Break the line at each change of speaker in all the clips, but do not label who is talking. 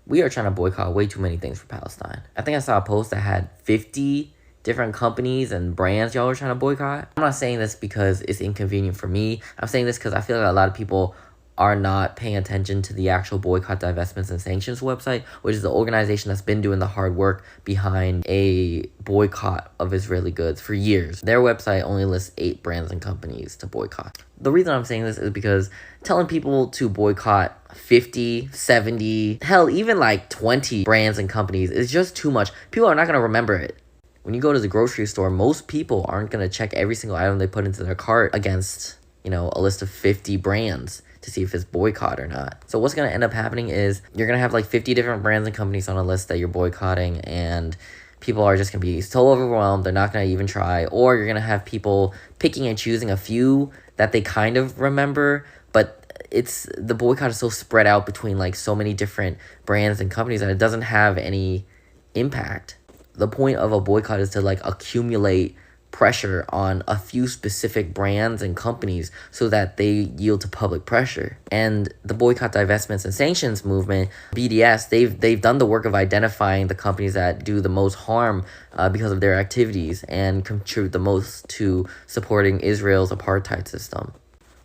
We are trying to boycott way too many things for Palestine. I think I saw a post that had 50 different companies and brands y'all are trying to boycott. I'm not saying this because it's inconvenient for me. I'm saying this because I feel like a lot of people are not paying attention to the actual boycott, divestments, and sanctions website, which is the organization that's been doing the hard work behind a boycott of Israeli goods for years. Their website only lists 8 brands and companies to boycott. The reason I'm saying this is because telling people to boycott 50, 70, hell, even like 20 brands and companies is just too much. People are not going to remember it. When you go to the grocery store, most people aren't going to check every single item they put into their cart against, a list of 50 brands to see if it's boycott or not. So what's going to end up happening is you're going to have like 50 different brands and companies on a list that you're boycotting, and people are just going to be so overwhelmed they're not going to even try. Or you're going to have people picking and choosing a few that they kind of remember, but the boycott is so spread out between like so many different brands and companies that it doesn't have any impact. The point of a boycott is to like accumulate pressure on a few specific brands and companies so that they yield to public pressure. And the boycott, divestments, and sanctions movement, BDS, they've done the work of identifying the companies that do the most harm because of their activities and contribute the most to supporting Israel's apartheid system.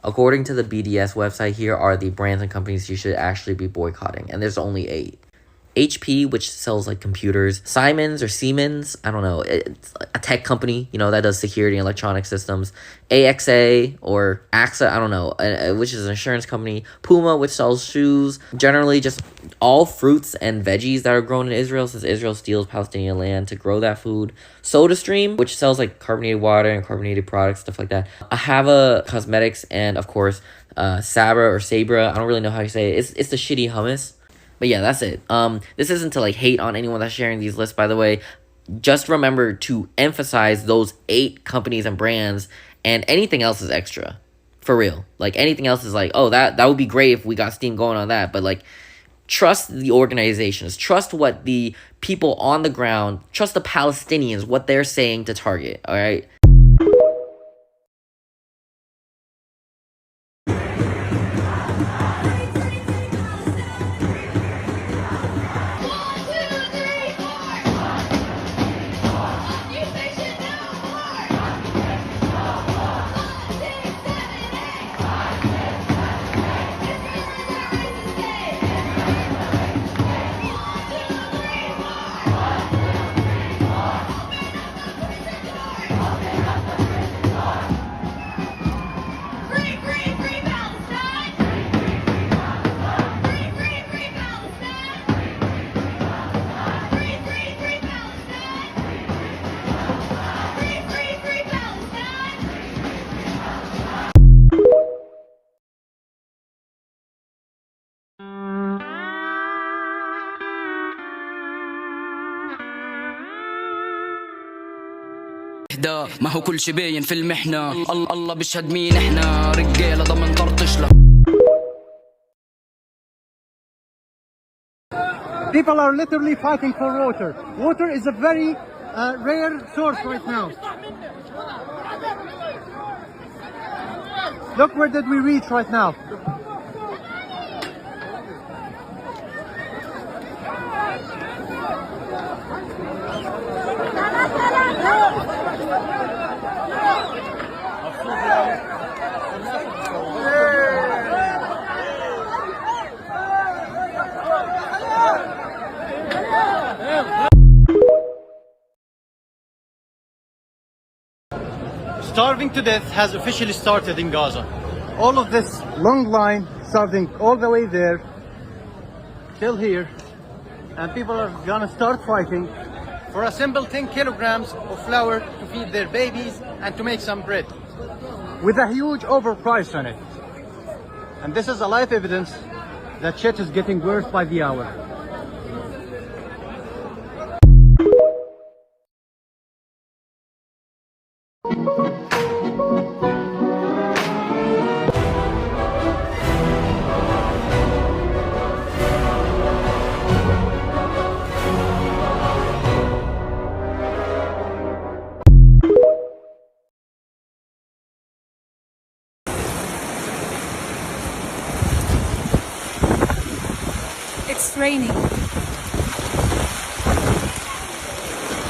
According to the BDS website, here are the brands and companies you should actually be boycotting, and there's only 8. HP, which sells like computers. Simons or Siemens, I don't know, it's a tech company, that does security and electronic systems. AXA or AXA, I don't know, which is an insurance company. Puma, which sells shoes. Generally just all fruits and veggies that are grown in Israel, since Israel steals Palestinian land to grow that food. SodaStream, which sells like carbonated water and carbonated products, stuff like that. Ahava Cosmetics, and of course Sabra, I don't really know how you say it. It's the shitty hummus. But yeah, that's it. This isn't to like hate on anyone that's sharing these lists, by the way. Just remember to emphasize those 8 companies and brands, and anything else is extra. For real. Like anything else is like, oh, that would be great if we got steam going on that. But like, trust the organizations. Trust what the people on the ground, trust the Palestinians, what they're saying to target, all right?
ما هو كل شي باين في المحنة. الله بيشهد مين احنا، رجالة ضمن طرطش له.
People are literally fighting for water. Water is a very rare source right now. Look where did we reach right now. Starving to death has officially started in Gaza. All of this long line starting all the way there till here, and people are gonna start fighting for a simple 10 kilograms of flour to feed their babies and to make some bread, with a huge overprice on it. And this is a live evidence that shit is getting worse by the hour.
It's raining.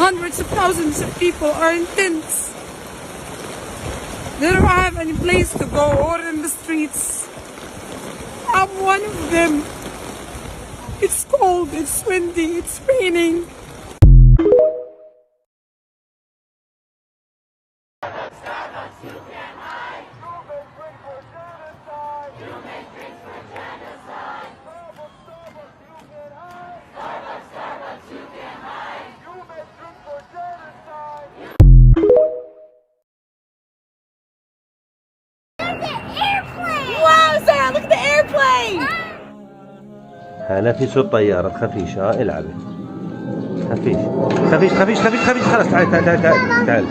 Hundreds of thousands of people are in tents. They don't have any place to go or in the streets. I'm one of them. It's cold, it's windy, it's raining. Wow, Sarah, look at the airplane!
نفس الطيارة خفيش. العبي خفيش خفيش خفيش خفيش خفيش. خلاص تعال تعال تعال تعال تعال.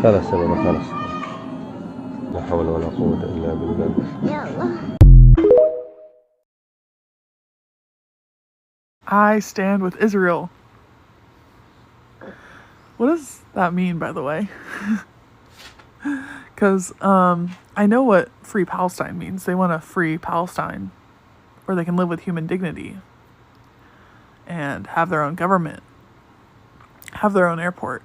خلاص سلامة خلاص. لا حول ولا قوة إلا بالله.
يلا.
I stand with Israel. What does that mean, by the way? Because I know what free Palestine means. They want a free Palestine where they can live with human dignity and have their own government, have their own airport.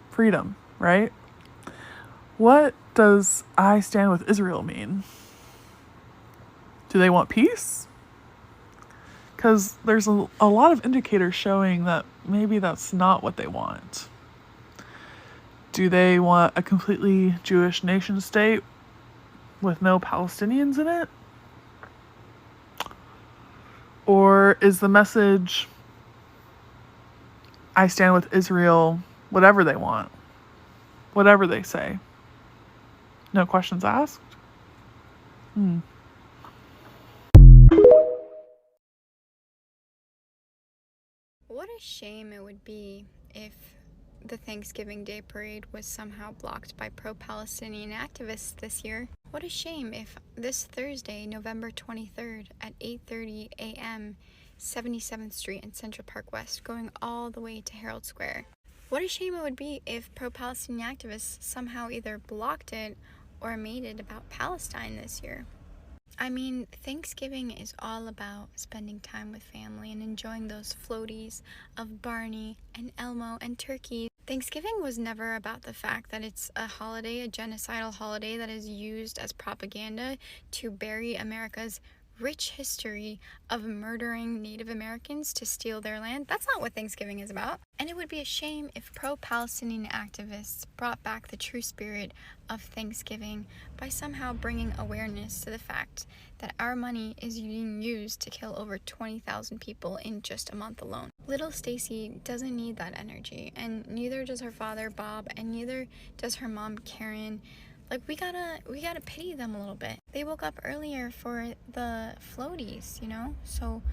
Freedom, right? What does I stand with Israel mean? Do they want peace? Because there's a lot of indicators showing that maybe that's not what they want. Do they want a completely Jewish nation state with no Palestinians in it? Or is the message, I stand with Israel, whatever they want, whatever they say? No questions asked?
What a shame it would be if the Thanksgiving Day parade was somehow blocked by pro-Palestinian activists this year. What a shame if this Thursday, November 23rd at 8:30 a.m., 77th Street and Central Park West, going all the way to Herald Square. What a shame it would be if pro-Palestinian activists somehow either blocked it or made it about Palestine this year. I mean, Thanksgiving is all about spending time with family and enjoying those floaties of Barney and Elmo and turkey. Thanksgiving was never about the fact that it's a holiday, a genocidal holiday that is used as propaganda to bury America's rich history of murdering Native Americans to steal their land. That's not what Thanksgiving is about. And it would be a shame if pro-Palestinian activists brought back the true spirit of Thanksgiving by somehow bringing awareness to the fact that our money is being used to kill over 20,000 people in just a month alone. Little Stacy doesn't need that energy, and neither does her father Bob, and neither does her mom Karen. Like, we gotta pity them a little bit. They woke up earlier for the floaties, you know? So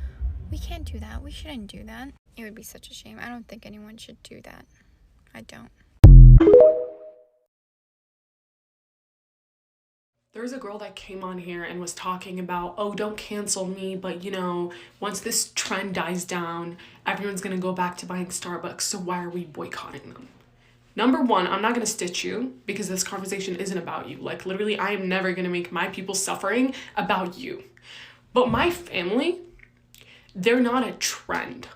we can't do that. We shouldn't do that. It would be such a shame. I don't think anyone should do that. I don't.
There was a girl that came on here and was talking about, oh, don't cancel me, but you know, once this trend dies down, everyone's gonna go back to buying Starbucks, so why are we boycotting them? Number one, I'm not going to stitch you because this conversation isn't about you. Like, literally, I am never going to make my people suffering about you. But my family, they're not a trend.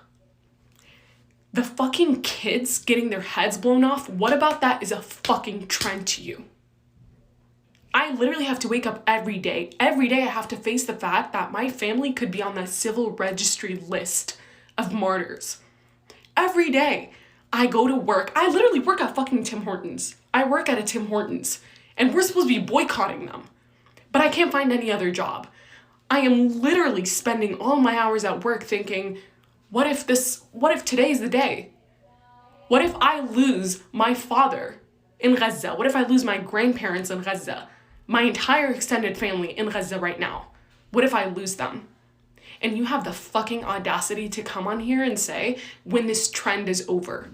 The fucking kids getting their heads blown off, what about that is a fucking trend to you? I literally have to wake up every day. Every day I have to face the fact that my family could be on the civil registry list of martyrs. Every day. I go to work. I literally work at fucking Tim Hortons. I work at a Tim Hortons. And we're supposed to be boycotting them. But I can't find any other job. I am literally spending all my hours at work thinking, what if today's the day? What if I lose my father in Gaza? What if I lose my grandparents in Gaza? My entire extended family in Gaza right now? What if I lose them? And you have the fucking audacity to come on here and say, when this trend is over.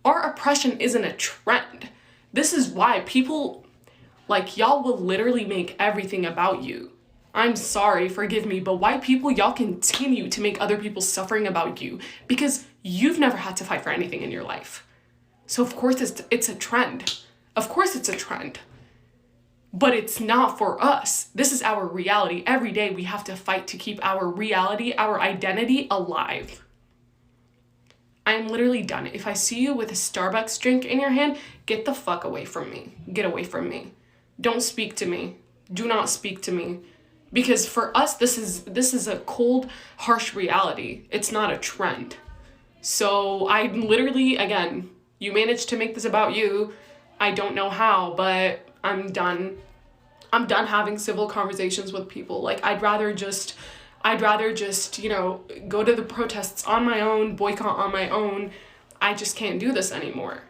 Our oppression isn't a trend. This is why people, like, y'all will literally make everything about you. I'm sorry, forgive me, but white people, y'all continue to make other people suffering about you because you've never had to fight for anything in your life. So of course it's a trend. Of course it's a trend. But it's not for us. This is our reality. Every day we have to fight to keep our reality, our identity alive. I'm literally done. If I see you with a Starbucks drink in your hand, get the fuck away from me. Get away from me. Don't speak to me. Do not speak to me. Because for us, this is a cold, harsh reality. It's not a trend. So I literally, again, you managed to make this about you. I don't know how, but I'm done. I'm done having civil conversations with people. Like, I'd rather just, you know, go to the protests on my own, boycott on my own. I just can't do this anymore.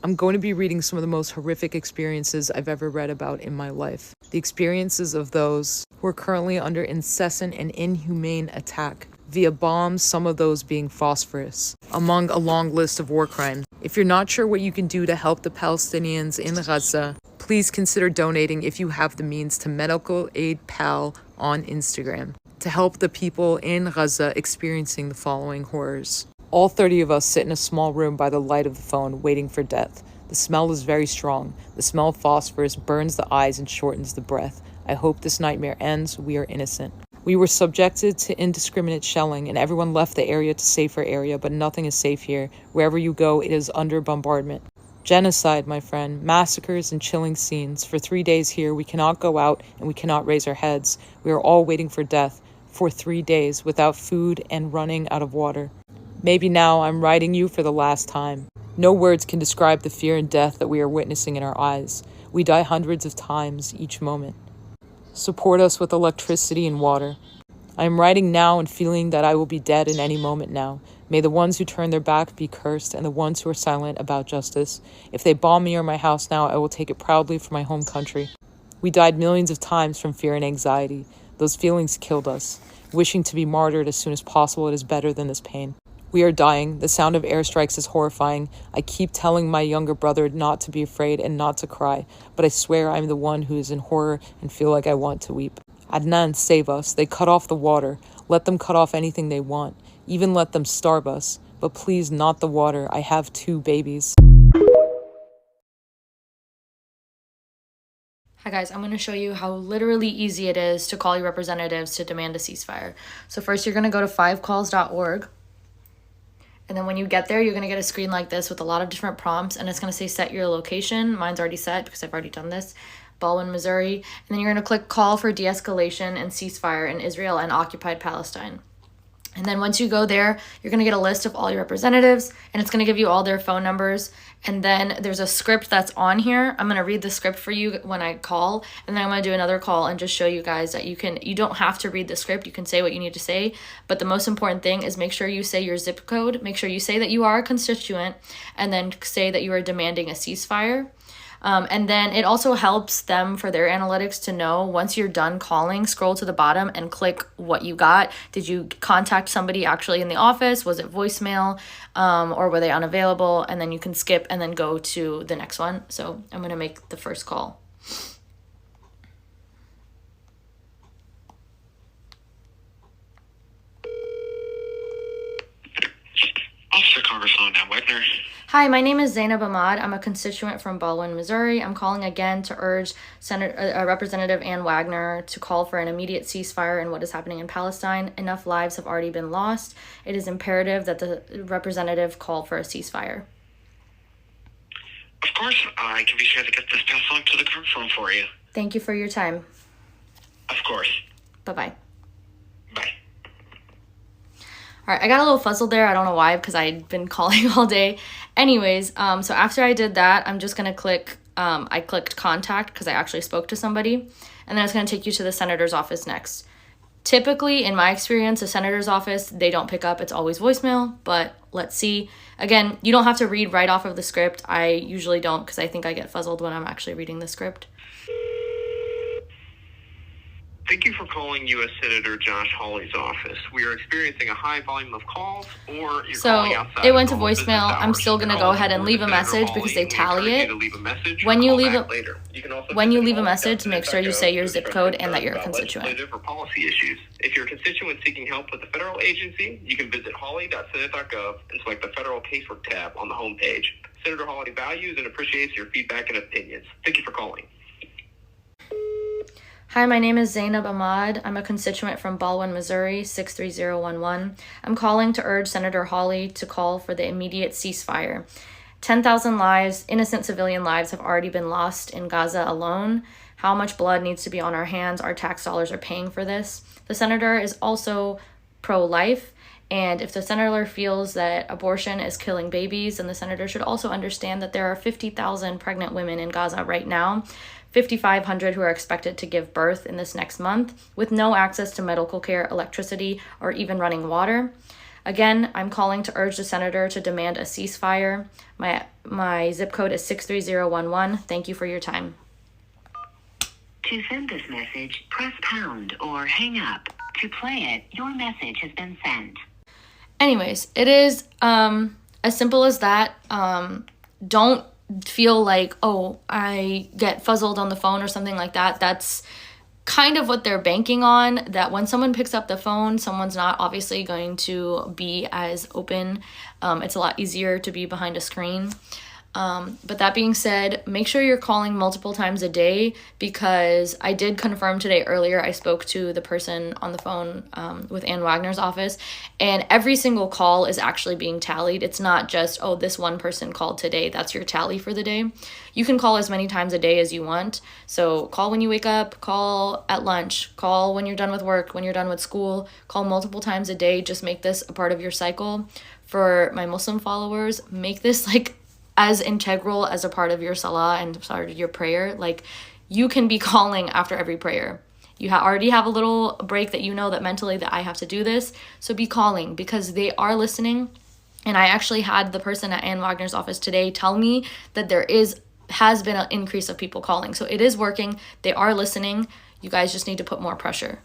I'm going to be reading some of the most horrific experiences I've ever read about in my life. The experiences of those who are currently under incessant and inhumane attack via bombs, some of those being phosphorus, among a long list of war crimes. If you're not sure what you can do to help the Palestinians in Gaza, please consider donating if you have the means to Medical Aid Pal on Instagram to help the people in Gaza experiencing the following horrors. All 30 of us sit in a small room by the light of the phone, waiting for death. The smell is very strong. The smell of phosphorus burns the eyes and shortens the breath. I hope this nightmare ends. We are innocent. We were subjected to indiscriminate shelling, and everyone left the area to safer area, but nothing is safe here. Wherever you go, it is under bombardment. Genocide, my friend. Massacres and chilling scenes. For 3 days here, we cannot go out and we cannot raise our heads. We are all waiting for death for 3 days without food and running out of water. Maybe now I'm writing you for the last time. No words can describe the fear and death that we are witnessing in our eyes. We die hundreds of times each moment. Support us with electricity and water. I am writing now and feeling that I will be dead in any moment now. May the ones who turn their back be cursed and the ones who are silent about justice. If they bomb me or my house now, I will take it proudly for my home country. We died millions of times from fear and anxiety. Those feelings killed us. Wishing to be martyred as soon as possible, it is better than this pain. We are dying. The sound of airstrikes is horrifying. I keep telling my younger brother not to be afraid and not to cry, but I swear I'm the one who is in horror and feel like I want to weep. Adnan, save us. They cut off the water. Let them cut off anything they want. Even let them starve us. But please, not the water. I have 2 babies.
Hi guys, I'm going to show you how literally easy it is to call your representatives to demand a ceasefire. So first you're going to go to 5calls.org. And then when you get there, you're going to get a screen like this with a lot of different prompts. And it's going to say set your location. Mine's already set because I've already done this. Baldwin, Missouri. And then you're going to click call for de-escalation and ceasefire in Israel and occupied Palestine. And then once you go there, you're going to get a list of all your representatives. And it's going to give you all their phone numbers. And then there's a script that's on here. I'm going to read the script for you when I call. And then I'm going to do another call and just show you guys that you don't have to read the script. You can say what you need to say. But the most important thing is make sure you say your zip code. Make sure you say that you are a constituent. And then say that you are demanding a ceasefire. And then it also helps them for their analytics to know once you're done calling, scroll to the bottom and click what you got. Did you contact somebody actually in the office? Was it voicemail? Or were they unavailable? And then you can skip and then go to the next one. So I'm going to make the first call.
Officer Congresswoman Matt Wagner.
Hi, my name is Zainab Ahmad. I'm a constituent from Baldwin, Missouri. I'm calling again to urge Representative Ann Wagner to call for an immediate ceasefire in what is happening in Palestine. Enough lives have already been lost. It is imperative that the representative call for a ceasefire.
Of course, I can be sure to get this passed on to the conference room for you.
Thank you for your time.
Of course.
Bye-bye.
Bye.
All right, I got a little fuzzled there. I don't know why, because I'd been calling all day. Anyways, so after I did that, I'm just going to click, I clicked contact because I actually spoke to somebody. And then it's going to take you to the senator's office next. Typically, in my experience, the senator's office, they don't pick up. It's always voicemail, but let's see. Again, you don't have to read right off of the script. I usually don't because I think I get fuzzled when I'm actually reading the script.
Thank you for calling U.S. Senator Josh Hawley's office. We are experiencing a high volume of calls, or you're calling outside.
So it went to voicemail. I'm still going to go ahead and leave a message because they tally it. When you leave a message, make sure you say your zip code and that you're a constituent.
Or policy issues. If you're a constituent seeking help with a federal agency, you can visit hawley.senate.gov and select the Federal Casework tab on the homepage. Senator Hawley values and appreciates your feedback and opinions. Thank you for calling.
Hi, my name is Zainab Ahmad. I'm a constituent from Baldwin, Missouri, 63011. I'm calling to urge Senator Hawley to call for the immediate ceasefire. 10,000 lives, innocent civilian lives, have already been lost in Gaza alone. How much blood needs to be on our hands? Our tax dollars are paying for this. The senator is also pro-life, and if the senator feels that abortion is killing babies, then the senator should also understand that there are 50,000 pregnant women in Gaza right now, 5,500 who are expected to give birth in this next month, with no access to medical care, electricity, or even running water. Again, I'm calling to urge the senator to demand a ceasefire. My zip code is 63011. Thank you for your time.
To send this message, press pound or hang up. To play it, your message has been sent.
Anyways, it is as simple as that. Don't feel like, oh, I get fuzzled on the phone or something like that. That's kind of what they're banking on, that when someone picks up the phone, someone's not obviously going to be as open. It's a lot easier to be behind a screen. But that being said, make sure you're calling multiple times a day, because I did confirm today earlier, I spoke to the person on the phone with Ann Wagner's office, and every single call is actually being tallied. It's not just, oh, this one person called today, that's your tally for the day. You can call as many times a day as you want. So call when you wake up, call at lunch, call when you're done with work, when you're done with school, call multiple times a day. Just make this a part of your cycle. For my Muslim followers, make this like as integral as a part of your salah and part of your prayer. Like, you can be calling after every prayer. You already have a little break that you know that mentally that I have to do this. So be calling, because they are listening. And I actually had the person at Ann Wagner's office today tell me that there has been an increase of people calling. So it is working. They are listening. You guys just need to put more pressure.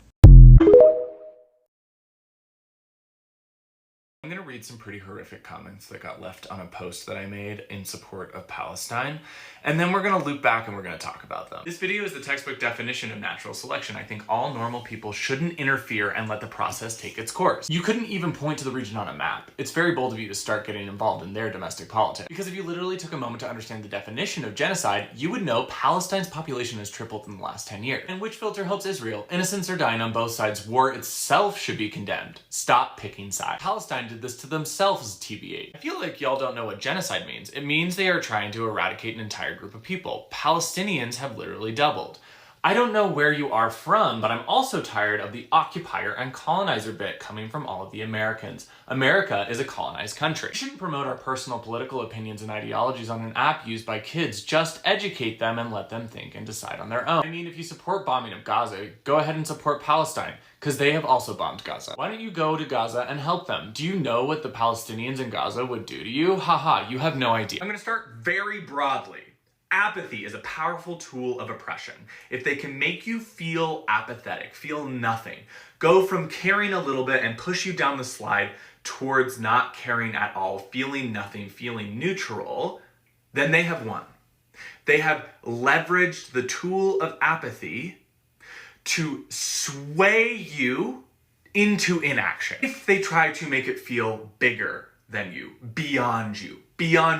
I'm going to read some pretty horrific comments that got left on a post that I made in support of Palestine, and then we're going to loop back and we're going to talk about them. This video is the textbook definition of natural selection. I think all normal people shouldn't interfere and let the process take its course. You couldn't even point to the region on a map. It's very bold of you to start getting involved in their domestic politics, because if you literally took a moment to understand the definition of genocide, you would know Palestine's population has tripled in the last 10 years. And which filter helps Israel? Innocents are dying on both sides. War itself should be condemned. Stop picking sides. Palestine did this to themselves, TBH. I feel like y'all don't know what genocide means. It means they are trying to eradicate an entire group of people. Palestinians have literally doubled. I don't know where you are from, but I'm also tired of the occupier and colonizer bit coming from all of the Americans. America is a colonized country. We shouldn't promote our personal political opinions and ideologies on an app used by kids. Just educate them and let them think and decide on their own. I mean, if you support bombing of Gaza, go ahead and support Palestine, because they have also bombed Gaza. Why don't you go to Gaza and help them? Do you know what the Palestinians in Gaza would do to you? Haha, you have no idea. I'm gonna start very broadly. Apathy is a powerful tool of oppression. If they can make you feel apathetic, feel nothing, go from caring a little bit and push you down the slide towards not caring at all, feeling nothing, feeling neutral, then they have won. They have leveraged the tool of apathy to sway you into inaction. If they try to make it feel bigger than you, beyond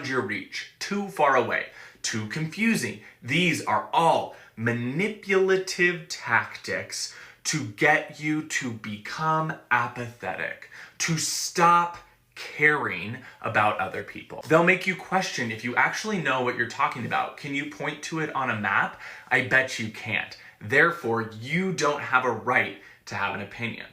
your reach, too far away, too confusing, these are all manipulative tactics to get you to become apathetic, to stop caring about other people. They'll make you question if you actually know what you're talking about. Can you point to it on a map? I bet you can't. Therefore, you don't have a right to have an opinion.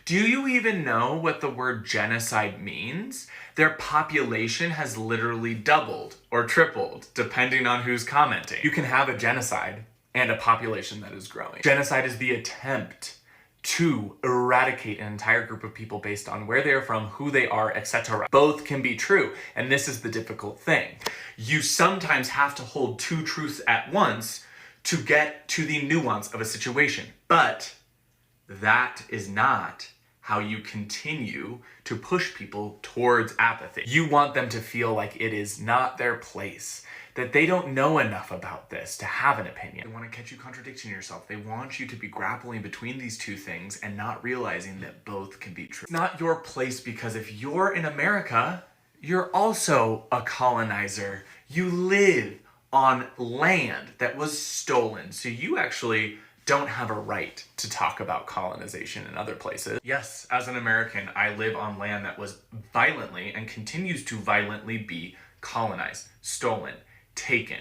Do you even know what the word genocide means? Their population has literally doubled or tripled, depending on who's commenting. You can have a genocide and a population that is growing. Genocide is the attempt to eradicate an entire group of people based on where they are from, who they are, etc. Both can be true, and this is the difficult thing. You sometimes have to hold two truths at once to get to the nuance of a situation, but that is not how you continue to push people towards apathy. You want them to feel like it is not their place, that they don't know enough about this to have an opinion. They want to catch you contradicting yourself. They want you to be grappling between these two things and not realizing that both can be true. It's not your place, because if you're in America, you're also a colonizer. You live on land that was stolen. So you actually don't have a right to talk about colonization in other places. Yes, as an American, I live on land that was violently and continues to violently be colonized, stolen, taken.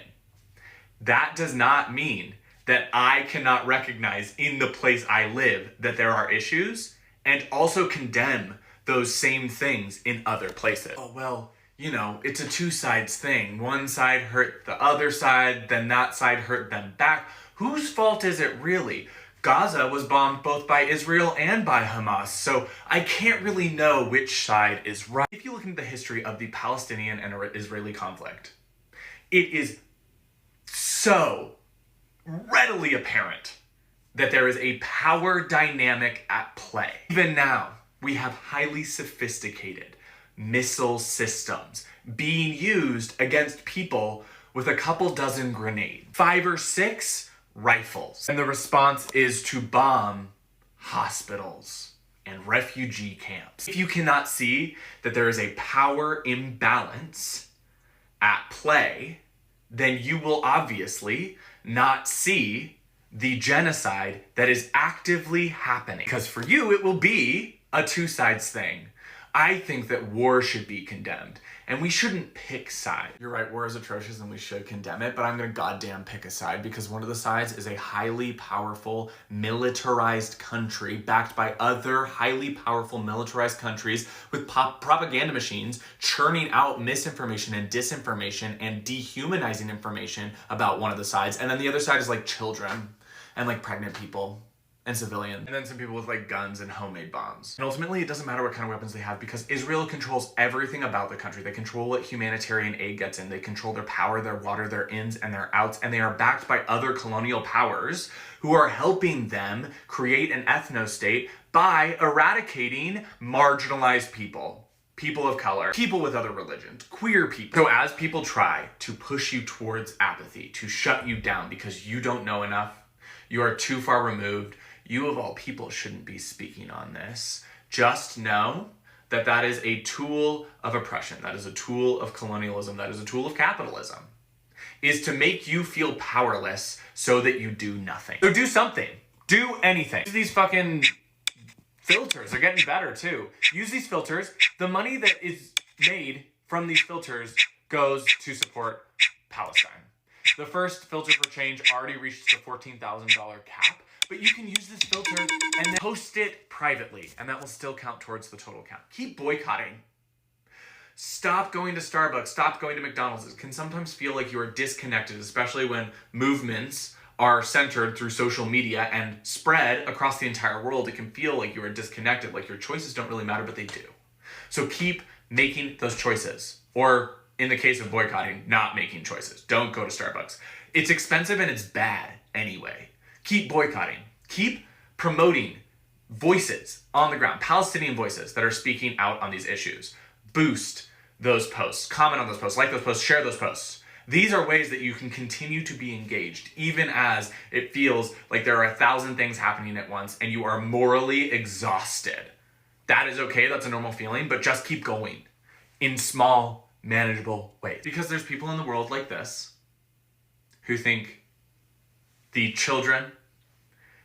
That does not mean that I cannot recognize in the place I live that there are issues and also condemn those same things in other places. Oh, well, you know, it's a two sides thing. One side hurt the other side, then that side hurt them back. Whose fault is it really? Gaza was bombed both by Israel and by Hamas, so I can't really know which side is right. If you look into the history of the Palestinian and Israeli conflict, it is so readily apparent that there is a power dynamic at play. Even now, we have highly sophisticated missile systems being used against people with a couple dozen grenades, 5 or 6 rifles. And the response is to bomb hospitals and refugee camps. If you cannot see that there is a power imbalance at play, then you will obviously not see the genocide that is actively happening. Because for you, it will be a two sides thing. I think that war should be condemned, and we shouldn't pick sides. You're right, war is atrocious and we should condemn it, but I'm gonna goddamn pick a side because one of the sides is a highly powerful, militarized country backed by other highly powerful militarized countries with propaganda machines churning out misinformation and disinformation and dehumanizing information about one of the sides. And then the other side is like children and like pregnant people and civilians. And then some people with like guns and homemade bombs. And ultimately, it doesn't matter what kind of weapons they have because Israel controls everything about the country. They control what humanitarian aid gets in. They control their power, their water, their ins and their outs. And they are backed by other colonial powers who are helping them create an ethno-state by eradicating marginalized people. People of color, people with other religions, queer people. So as people try to push you towards apathy, to shut you down because you don't know enough, you are too far removed, you of all people shouldn't be speaking on this. Just know that that is a tool of oppression. That is a tool of colonialism. That is a tool of capitalism. Is to make you feel powerless so that you do nothing. So do something. Do anything. These fucking filters are getting better too. Use these filters. The money that is made from these filters goes to support Palestine. The first filter for change already reached the $14,000 cap. But you can use this filter and then post it privately, and that will still count towards the total count. Keep boycotting. Stop going to Starbucks. Stop going to McDonald's. It can sometimes feel like you are disconnected, especially when movements are centered through social media and spread across the entire world. It can feel like you are disconnected, like your choices don't really matter, but they do. So keep making those choices. Or in the case of boycotting, not making choices. Don't go to Starbucks. It's expensive and it's bad anyway. Keep boycotting. Keep promoting voices on the ground, Palestinian voices that are speaking out on these issues. Boost those posts, comment on those posts, like those posts, share those posts. These are ways that you can continue to be engaged, even as it feels like there are 1,000 things happening at once and you are morally exhausted. That is okay, that's a normal feeling, but just keep going in small, manageable ways. Because there's people in the world like this who think the children,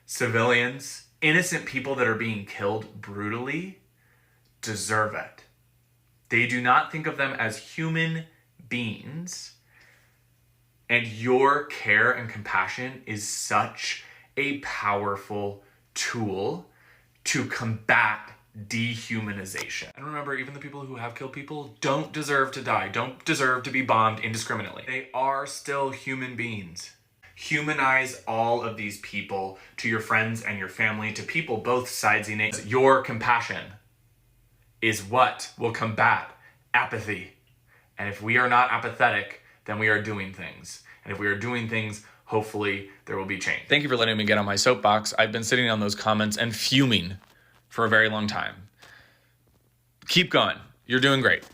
civilians, innocent people that are being killed brutally deserve it. They do not think of them as human beings. And your care and compassion is such a powerful tool to combat dehumanization. And remember, even the people who have killed people don't deserve to die, don't deserve to be bombed indiscriminately. They are still human beings. Humanize all of these people to your friends and your family, to people both sides. Your compassion is what will combat apathy. And if we are not apathetic, then we are doing things. And if we are doing things, hopefully there will be change. Thank you for letting me get on my soapbox. I've been sitting on those comments and fuming for a very long time. Keep going. You're doing great.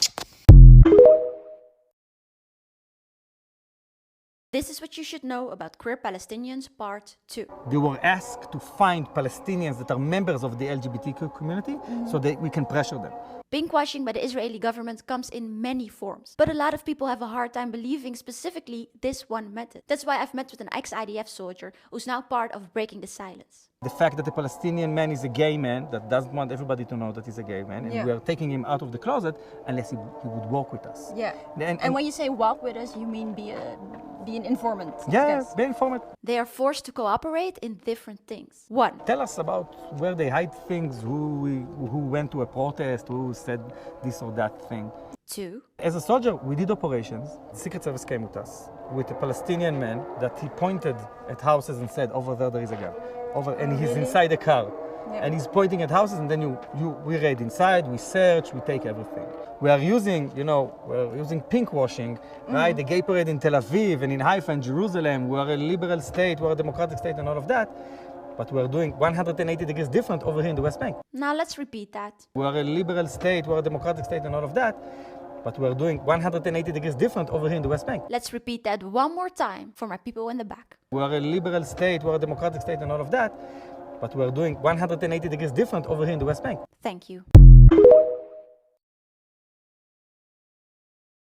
This is what you should know about Queer Palestinians Part 2.
They were asked to find Palestinians that are members of the LGBTQ community so that we can pressure them.
Pinkwashing by the Israeli government comes in many forms, but a lot of people have a hard time believing specifically this one method. That's why I've met with an ex-IDF soldier who's now part of breaking the silence.
The fact that a Palestinian man is a gay man, that doesn't want everybody to know that he's a gay man, and we are taking him out of the closet unless he would walk with us.
Yeah. And when you say walk with us, you mean be an informant?
Yeah, be an informant.
They are forced to cooperate in different things. 1.
Tell us about where they hide things, who went to a protest, who said this or that thing.
2.
As a soldier, we did operations. The Secret Service came with us, with a Palestinian man that he pointed at houses and said, over there is a gun. And he's inside a car. Yeah. And he's pointing at houses, and then we raid inside, we search, we take everything. We are using, we're using pinkwashing, right? The gay parade in Tel Aviv and in Haifa and Jerusalem. We're a liberal state, we're a democratic state and all of that. But we're doing 180 degrees different over here in the West Bank.
Now let's repeat that.
We're a liberal state, we're a democratic state and all of that. But we're doing 180 degrees different over here in the West Bank.
Let's repeat that one more time for my people in the back.
We're a liberal state, we're a democratic state and all of that. But we're doing 180 degrees different over here in the West Bank.
Thank you.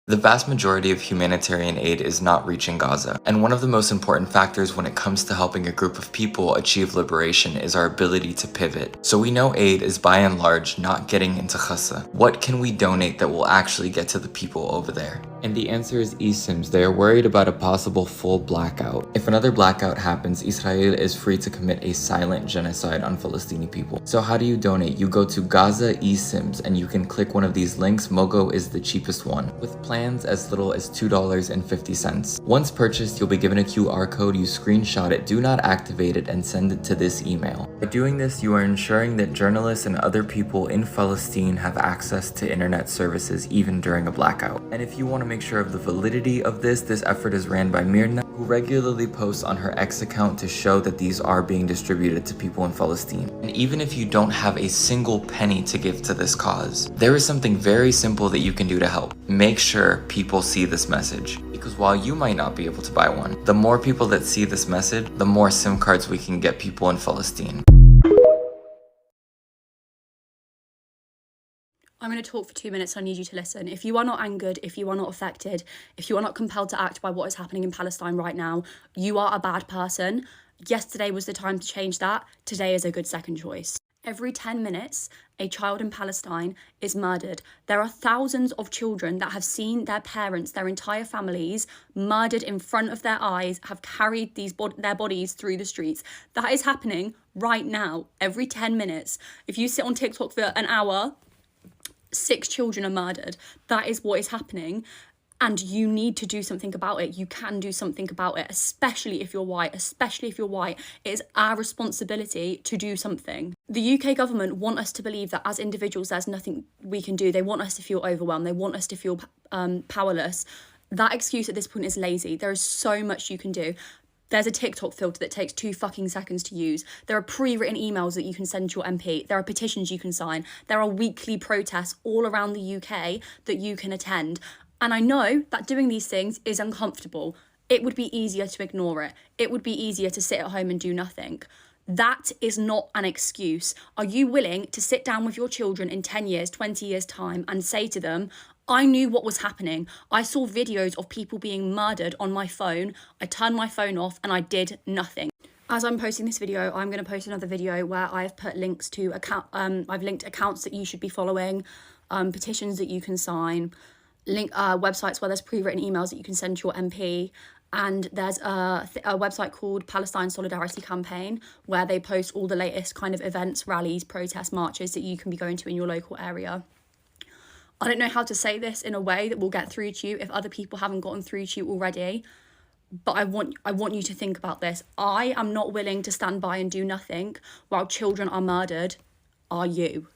The vast majority of humanitarian aid is not reaching Gaza, and one of the most important factors when it comes to helping a group of people achieve liberation is our ability to pivot. So we know aid is by and large not getting into Gaza. What can we donate that will actually get to the people over there? And the answer is eSIMs. They are worried about a possible full blackout. If another blackout happens, Israel is free to commit a silent genocide on Palestinian people. So how do you donate? You go to Gaza eSIMs and you can click one of these links. Mogo is the cheapest one, with plans as little as $2.50. Once purchased, you'll be given a QR code. You screenshot it, do not activate it, and send it to this email. By doing this, you are ensuring that journalists and other people in Palestine have access to internet services even during a blackout. And if you want to make sure of the validity of this effort is ran by Mirna, who regularly posts on her X account to show that these are being distributed to people in Palestine. And even if you don't have a single penny to give to this cause, there is something very simple that you can do to help. Make sure people see this message. Because while you might not be able to buy one, the more people that see this message, the more SIM cards we can get people in Palestine.
I'm going to talk for 2 minutes. I need you to listen. If you are not angered, if you are not affected, if you are not compelled to act by what is happening in Palestine right now, you are a bad person. Yesterday was the time to change that. Today is a good second choice. Every 10 minutes, a child in Palestine is murdered. There are thousands of children that have seen their parents, their entire families, murdered in front of their eyes, have carried their bodies through the streets. That is happening right now, every 10 minutes. If you sit on TikTok for an hour, 6 children are murdered. That is what is happening. And you need to do something about it. You can do something about it, especially if you're white. It is our responsibility to do something. The UK government want us to believe that as individuals, there's nothing we can do. They want us to feel overwhelmed. They want us to feel powerless. That excuse at this point is lazy. There is so much you can do. There's a TikTok filter that takes 2 fucking seconds to use. There are pre-written emails that you can send to your MP. There are petitions you can sign. There are weekly protests all around the UK that you can attend. And I know that doing these things is uncomfortable. It would be easier to ignore it. It would be easier to sit at home and do nothing. That is not an excuse. Are you willing to sit down with your children in 10 years, 20 years' time and say to them, I knew what was happening. I saw videos of people being murdered on my phone. I turned my phone off and I did nothing. As I'm posting this video, I'm going to post another video where I've put links to I've linked accounts that you should be following, petitions that you can sign, websites where there's pre-written emails that you can send to your MP. And there's a website called Palestine Solidarity Campaign where they post all the latest kind of events, rallies, protests, marches that you can be going to in your local area. I don't know how to say this in a way that will get through to you if other people haven't gotten through to you already, but I want you to think about this. I am not willing to stand by and do nothing while children are murdered. Are you?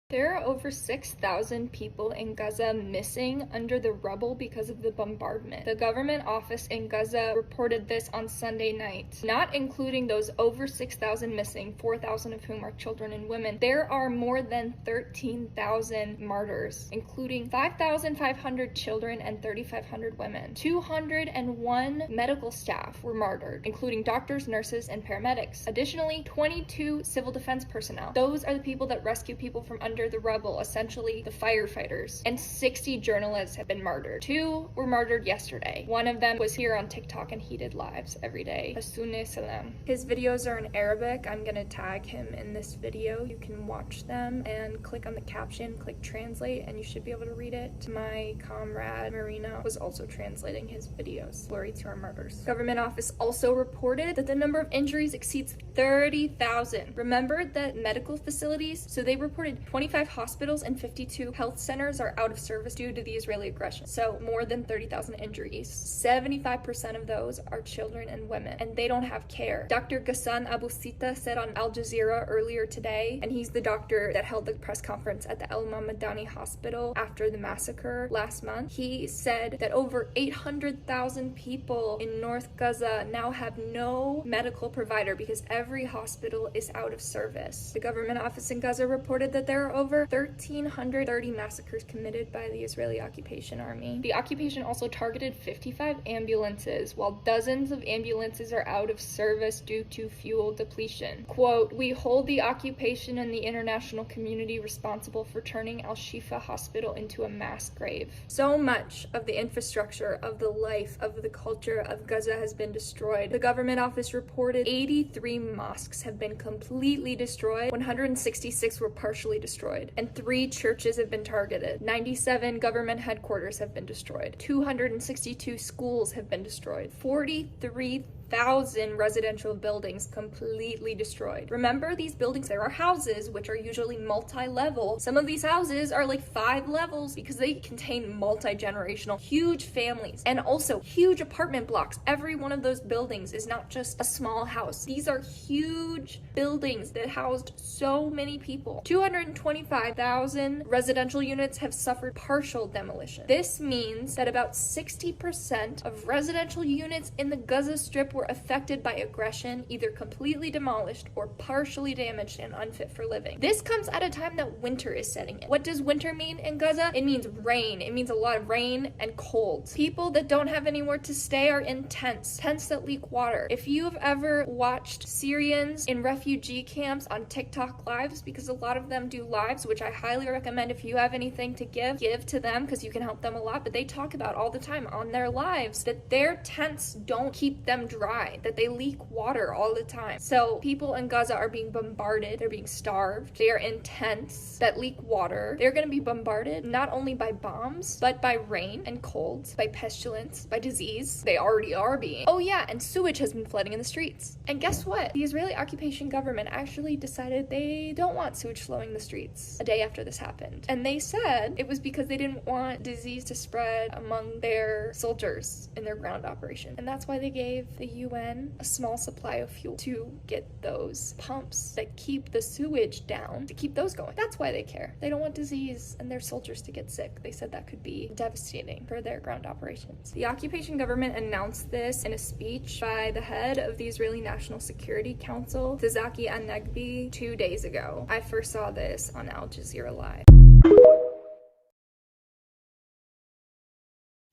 There are over 6,000 people in Gaza missing under the rubble because of the bombardment. The government office in Gaza reported this on Sunday night. Not including those over 6,000 missing, 4,000 of whom are children and women, there are more than 13,000 martyrs, including 5,500 children and 3,500 women. 201 medical staff were martyred, including doctors, nurses, and paramedics. Additionally, 22 civil defense personnel. Those are the people that rescue people from under the rubble, essentially the firefighters. And 60 journalists have been martyred. 2 were martyred yesterday. One of them was here on TikTok and he did lives every day. Hassoune Salam. His videos are in Arabic. I'm gonna tag him in this video. You can watch them and click on the caption, click translate, and you should be able to read it. My comrade Marina was also translating his videos. Glory to our martyrs. Government office also reported that the number of injuries exceeds 30,000. Remember that medical facilities, so they reported 25 hospitals and 52 health centers are out of service due to the Israeli aggression. So more than 30,000 injuries. 75% of those are children and women, and they don't have care. Dr. Ghassan Abu Sita said on Al Jazeera earlier today, and he's the doctor that held the press conference at the El Mamadani hospital after the massacre last month. He said that over 800,000 people in North Gaza now have no medical provider because every hospital is out of service. The government office in Gaza reported that there are over 1,330 massacres committed by the Israeli occupation army. The occupation also targeted 55 ambulances, while dozens of ambulances are out of service due to fuel depletion. Quote, "We hold the occupation and the international community responsible for turning Al-Shifa Hospital into a mass grave." So much of the infrastructure, of the life, of the culture of Gaza has been destroyed. The government office reported 83 mosques have been completely destroyed, 166 were partially destroyed, and 3 churches have been targeted. 97 government headquarters have been destroyed. 262 schools have been destroyed. 43,000 residential buildings completely destroyed. Remember, these buildings, there are houses which are usually multi-level. Some of these houses are like 5 levels because they contain multi-generational huge families and also huge apartment blocks. Every one of those buildings is not just a small house. These are huge buildings that housed so many people. 225,000 residential units have suffered partial demolition. This means that about 60% of residential units in the Gaza Strip were affected by aggression, either completely demolished or partially damaged and unfit for living. This comes at a time that winter is setting in. What does winter mean in Gaza? It means rain. It means a lot of rain and cold. People that don't have anywhere to stay are in tents that leak water. If you've ever watched Syrians in refugee camps on TikTok lives, because a lot of them do lives, which I highly recommend if you have anything to give to them because you can help them a lot, but they talk about all the time on their lives that their tents don't keep them dry, that they leak water all the time. So people in Gaza are being bombarded, they're being starved, they are in tents that leak water. They're going to be bombarded not only by bombs, but by rain and cold, by pestilence, by disease. They already are being. Oh yeah, and sewage has been flooding in the streets. And guess what? The Israeli occupation government actually decided they don't want sewage flowing in the streets a day after this happened. And they said it was because they didn't want disease to spread among their soldiers in their ground operation. And that's why they gave the UN a small supply of fuel to get those pumps that keep the sewage down, to keep those going. That's why they care. They don't want disease and their soldiers to get sick. They said that could be devastating for their ground operations. The occupation government announced this in a speech by the head of the Israeli National Security Council, Tzaki An-Nagbi, 2 days ago. I first saw this on Al Jazeera Live.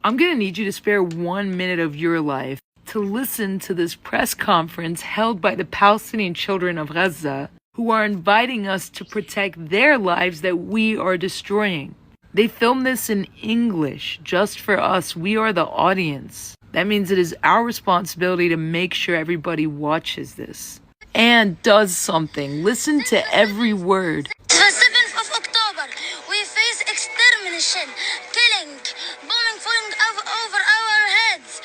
I'm gonna need you to spare 1 minute of your life to listen to this press conference held by the Palestinian children of Gaza, who are inviting us to protect their lives that we are destroying. They filmed this in English just for us. We are the audience. That means it is our responsibility to make sure everybody watches this and does something. Listen to every word.
The 7th of October, we face extermination, killing, bombing falling over our heads.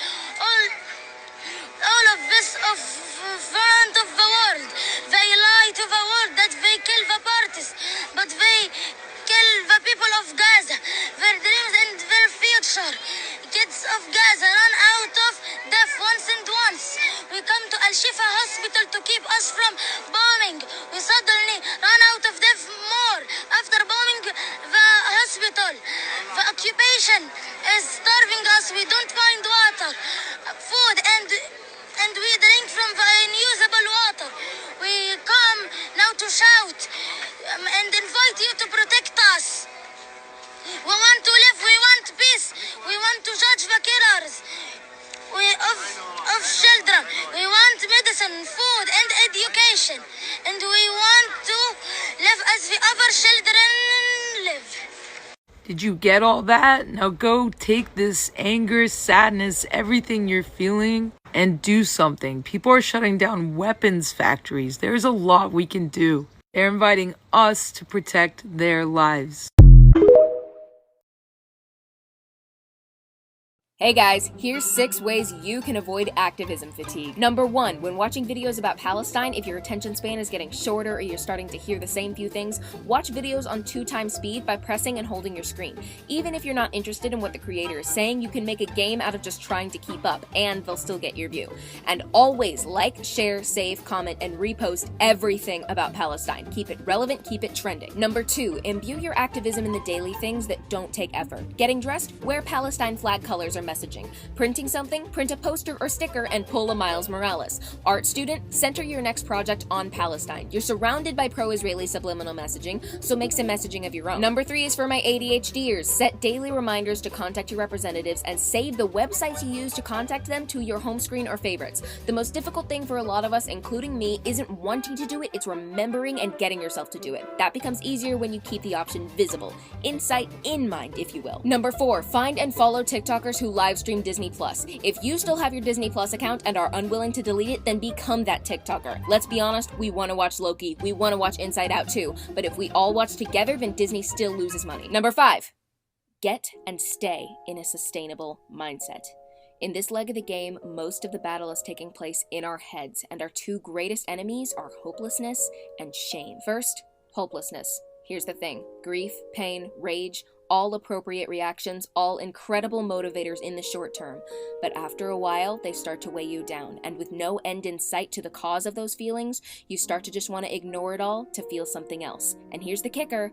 All of this of front of the world. They lie to the world that they kill the parties, but they kill the people of Gaza, their dreams and their future. Kids of Gaza run out of death once and once. We come to Al-Shifa hospital to keep us from bombing. We suddenly run out of death more after bombing the hospital. The occupation is starving us. We don't find water, food, and we drink from the unusable water. We come now to shout and invite you to protect us. We want to live, we want peace, we want to judge the killers of children. We want medicine, food, and education. And we want to live as the other children live.
Did you get all that? Now go take this anger, sadness, everything you're feeling and do something. People are shutting down weapons factories. There's a lot we can do. They're inviting us to protect their lives.
Hey guys, here's 6 ways you can avoid activism fatigue. Number 1, when watching videos about Palestine, if your attention span is getting shorter or you're starting to hear the same few things, watch videos on 2x speed by pressing and holding your screen. Even if you're not interested in what the creator is saying, you can make a game out of just trying to keep up, and they'll still get your view. And always like, share, save, comment, and repost everything about Palestine. Keep it relevant, keep it trending. Number 2, imbue your activism in the daily things that don't take effort. Getting dressed? Wear Palestine flag colors or messaging. Printing something? Print a poster or sticker and pull a Miles Morales. Art student? Center your next project on Palestine. You're surrounded by pro-Israeli subliminal messaging, so make some messaging of your own. Number 3 is for my ADHDers. Set daily reminders to contact your representatives and save the websites you use to contact them to your home screen or favorites. The most difficult thing for a lot of us, including me, isn't wanting to do it, it's remembering and getting yourself to do it. That becomes easier when you keep the option visible. In sight, in mind, if you will. Number 4, find and follow TikTokers who live stream Disney Plus. If you still have your Disney Plus account and are unwilling to delete it, then become that TikToker. Let's be honest, we want to watch Loki, we want to watch Inside Out too, but if we all watch together, then Disney still loses money. Number 5, get and stay in a sustainable mindset. In this leg of the game, most of the battle is taking place in our heads, and our 2 greatest enemies are hopelessness and shame. First, hopelessness. Here's the thing: grief, pain, rage, all appropriate reactions, all incredible motivators in the short term. But after a while, they start to weigh you down, and with no end in sight to the cause of those feelings, you start to just want to ignore it all to feel something else. And here's the kicker: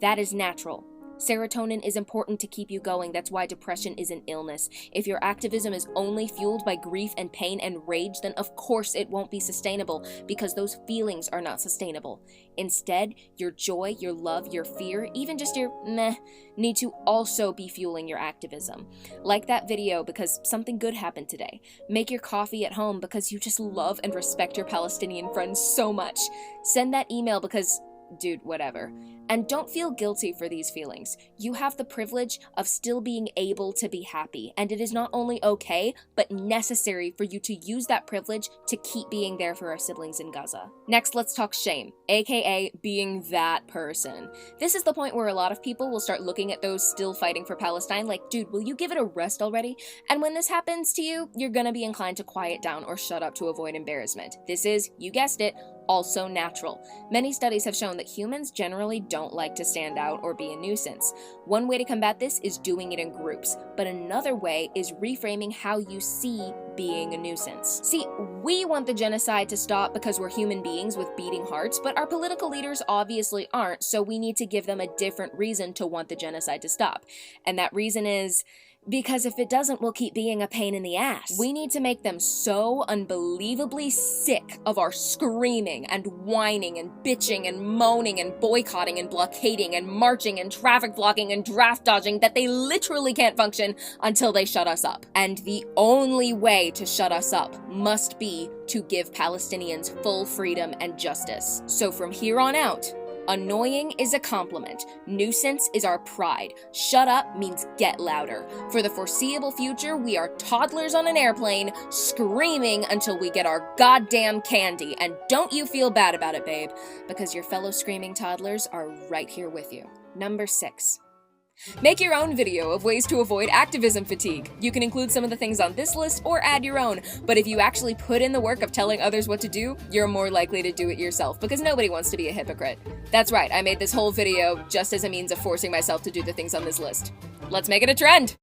that is natural. Serotonin is important to keep you going. That's why depression is an illness. If your activism is only fueled by grief and pain and rage, then of course it won't be sustainable, because those feelings are not sustainable. Instead, your joy, your love, your fear, even just your meh, need to also be fueling your activism. Like that video because something good happened today. Make your coffee at home because you just love and respect your Palestinian friends so much. Send that email because, dude, whatever. And don't feel guilty for these feelings. You have the privilege of still being able to be happy, and it is not only okay, but necessary for you to use that privilege to keep being there for our siblings in Gaza. Next, let's talk shame, aka being that person. This is the point where a lot of people will start looking at those still fighting for Palestine like, dude, will you give it a rest already? And when this happens to you, you're gonna be inclined to quiet down or shut up to avoid embarrassment. This is, you guessed it, also natural. Many studies have shown that humans generally don't like to stand out or be a nuisance. One way to combat this is doing it in groups, but another way is reframing how you see being a nuisance. See, we want the genocide to stop because we're human beings with beating hearts, but our political leaders obviously aren't, so we need to give them a different reason to want the genocide to stop. And that reason is because if it doesn't, we'll keep being a pain in the ass. We need to make them so unbelievably sick of our screaming and whining and bitching and moaning and boycotting and blockading and marching and traffic blocking and draft dodging that they literally can't function until they shut us up. And the only way to shut us up must be to give Palestinians full freedom and justice. So from here on out, annoying is a compliment. Nuisance is our pride. Shut up means get louder. For the foreseeable future, we are toddlers on an airplane, screaming until we get our goddamn candy. And don't you feel bad about it, babe, because your fellow screaming toddlers are right here with you. Number 6. Make your own video of ways to avoid activism fatigue. You can include some of the things on this list or add your own, but if you actually put in the work of telling others what to do, you're more likely to do it yourself, because nobody wants to be a hypocrite. That's right, I made this whole video just as a means of forcing myself to do the things on this list. Let's make it a trend!